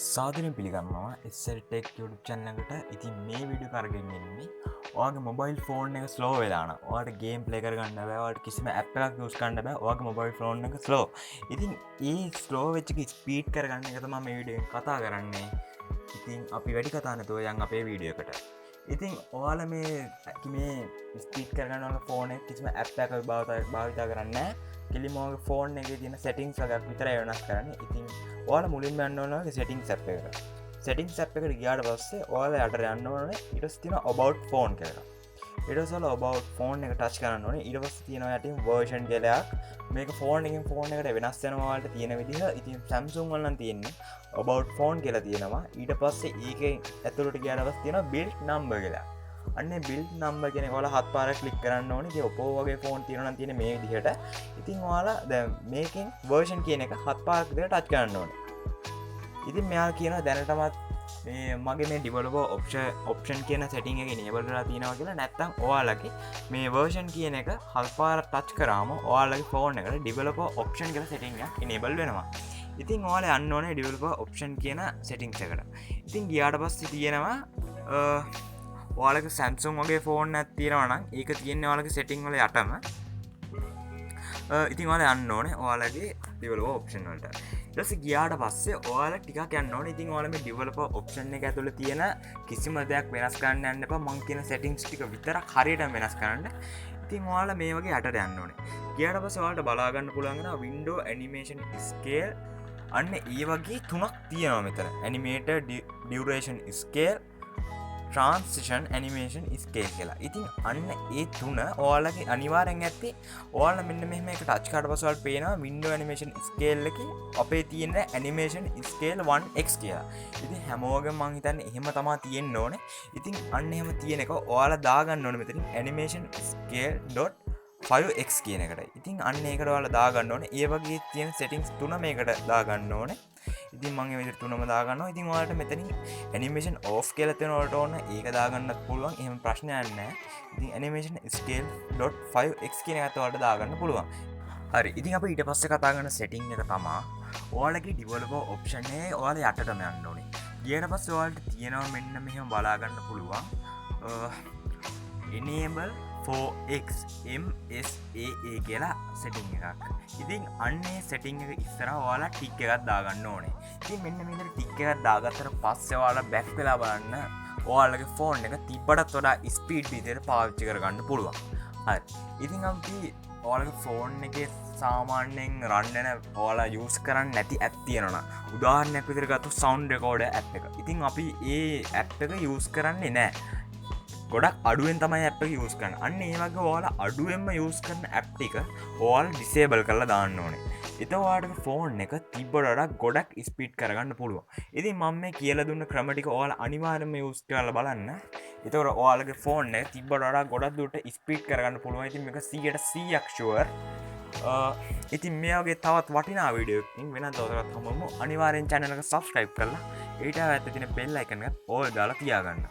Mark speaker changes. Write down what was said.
Speaker 1: සාදරයෙන් පිළිගන්නවා SL Tech YouTube channel එකට. ඉතින් මේ වීඩියෝ කරගෙන ඉන්නේ ඔයාගේ මොබයිල් ෆෝන් එක ස්ලෝ වෙලා නම් ඔයාලට ගේම් ප්ලේ කරගන්න බෑ, ඔයාලට කිසිම ඇප් එකක් යූස් කරන්න බෑ, ඔයාගේ මොබයිල් ෆෝන් එක ස්ලෝ. ඉතින් ඒ ස්ලෝ වෙච්ච එක ස්පීඩ් කරගන්න එක තමයි මේ වීඩියෝ එකෙන් කතා කරන්නේ. ඉතින් අපි වැඩි කතා නැතුව යන් අපේ වීඩියෝ එකට. ඉතින් ඔයාලා මේ ස්පීඩ් කරගන්න ඕන ෆෝන් එක කිසිම ඇප් එකක් භාවිත කරන්නේ නැහැ. කෙලින්ම ඔයාගේ ෆෝන් එකේ තියෙන settings වලක් විතරයි වෙනස් කරන්නේ. ඉතින් ඔයාලා මුලින්ම යන්න ඕන ඔයාගේ settings app එකට. settings app එකට ගියාට පස්සේ ඔයාලා යට යන්න ඕනේ ඊට පස්සේ තියෙනවා about phone කියලා. ඊට පස්සේ ඔයාලා about phone එක touch කරන්න ඕනේ. ඊට පස්සේ තියෙනවා යටින් version කියලා එකක්. මේක ෆෝන් එකෙන් ෆෝන් එකට වෙනස් වෙනවා ඔයාලට තියෙන විදිහ. ඉතින් Samsung වල නම් තියෙන්නේ about phone කියලා තියෙනවා. ඊට පස්සේ ඒකේ ඇතුළට ගියාට පස්සේ තියෙනවා build number කියලා. අන්නේ build number කියන එක ඔයාලා හත් පාරක් ක්ලික් කරන්න ඕනේ. ඉතින් Oppo වගේ ෆෝන් තියෙනවා නම් තියෙන්නේ මේ විදිහට. ඉතින් ඔයාලා දැන් මේකෙන් version කියන එක හත් පාරක් විතර touch කරන්න ඕනේ. ඉතින් මෙයා කියනවා දැනටමත් මගේ මේ developer option කියන setting එක enable කරලා තියෙනවා කියලා. නැත්නම් ඔයාලගේ මේ version කියන එක හත් පාරක් touch කරාම ඔයාලගේ ෆෝන් එකට developer option කියලා setting එකක් enable වෙනවා. ඉතින් ඔයාලා යන්න ඕනේ developer option කියන settings එකට. ඉතින් ගියාට පස්සේ තියෙනවා ඔයාලගේ Samsung වගේ ෆෝන් එකක් තියෙනවා නම් ඒක තියෙන්නේ ඔයාලගේ setting වල යටම. ඉතින් ඔයාලා යන්න ඕනේ ඔයාලගේ developer option වලට. ඊට පස්සේ ගියාට පස්සේ ඔයාලා ටිකක් යන්න ඕනේ. ඉතින් ඔයාලා මේ developer option එක ඇතුළේ තියෙන කිසිම දෙයක් වෙනස් කරන්න යන්න එපා. මම කියන settings ටික විතරක් හරියටම වෙනස් කරන්න. ඉතින් ඔයාලා මේ වගේ යටට යන්න ඕනේ. ගියාට පස්සේ ඔයාලට බලා ගන්න පුළුවන් වෙනවා window animation scale. අන්න ඒ වගේ තුනක් තියෙනවා මෙතන. animator duration scale, transition animation scale කියලා. ඉතින් අන්න ඒ තුන ඔයාලගේ අනිවාර්යෙන් ඇත්තේ ඔයාලා මෙන්න මෙහෙම එක ටච් කරලා පස්සේ ඔයාලට පේනවා window animation scale එකේ අපේ තියෙන animation scale 1x කියලා. ඉතින් හැමෝගෙම මං හිතන්නේ එහෙම තමයි තියෙන්න ඕනේ. ඉතින් අන්න එහෙම තියෙන එක ඔයාලා දාගන්න ඕනේ මෙතනින් animation scale.5x කියන එකට. ඉතින් අන්න ඒකට ඔයාලා දාගන්න ඕනේ. ඒ වගේ තියෙන settings තුන මේකට දාගන්න ඕනේ. ඉතින් මම මේ විදිහට තුනම දාගන්නවා. ඉතින් ඔයාලට මෙතනින් animation off කියලා තියෙන වලට ඕන ඒක දාගන්නත් පුළුවන්. එහෙම ප්‍රශ්නයක් නැහැ. ඉතින් animation scale.5x කියන එකත් ඔයාලට දාගන්න පුළුවන්. හරි. ඉතින් අපි ඊට පස්සේ කතා කරන setting එක තමයි ඔයාලගේ developer option එකේ ඔයාලා යටටම යන්න ඕනේ. ඊට පස්සේ ඔයාලට තියෙනවා මෙන්න මෙහෙම බලා ගන්න පුළුවන්. enable 4x MSAA කියලා setting එකක්. ඉතින් අන්නේ setting එක ඉස්සරහා ඔයාලා tick එකක් දාගන්න ඕනේ. ඉතින් මෙන්න මේ විදිහට tick එකක් දාගත්තට පස්සේ ඔයාලා back වෙලා බලන්න ඔයාලගේ phone එක තිබ්බටත් වඩා speed විදිහට පාවිච්චි කරගන්න පුළුවන්. හරි. ඉතින් අපි ඔයාලගේ phone එකේ සාමාන්‍යයෙන් run වෙන ඔයාලා use කරන්නේ නැති app තියෙනවා. උදාහරණයක් විදිහට ගත්තොත් sound recorder app එක. ඉතින් අපි ඒ app එක use කරන්නේ නැහැ. ගොඩක් අඩුවෙන් තමයි app එක use කරන්නේ. අන්න ඒ වගේ ඔයාලා අඩුවෙන්ම use කරන app ටික ඔයාලා disable කරලා දාන්න ඕනේ. එතකොට ඔයාලගේ phone එක තිබ්බට වඩා ගොඩක් speed කරගන්න පුළුවන්. ඉතින් මම මේ කියලා දුන්න ක්‍රම ටික ඔයාලා අනිවාර්යයෙන්ම use කරලා බලන්න. එතකොට ඔයාලගේ phone එක තිබ්බට වඩා ගොඩක් දුරට speed කරගන්න පුළුවන්. ඉතින් මේක 100% sure. ඉතින් මේ වගේ තවත් වටිනා වීඩියෝ එකකින් වෙනත් දවසකට හමුවෙමු. අනිවාර්යෙන් channel එක subscribe කරලා ඊට ඇතුළේ තියෙන bell icon එක all දාලා තියාගන්න.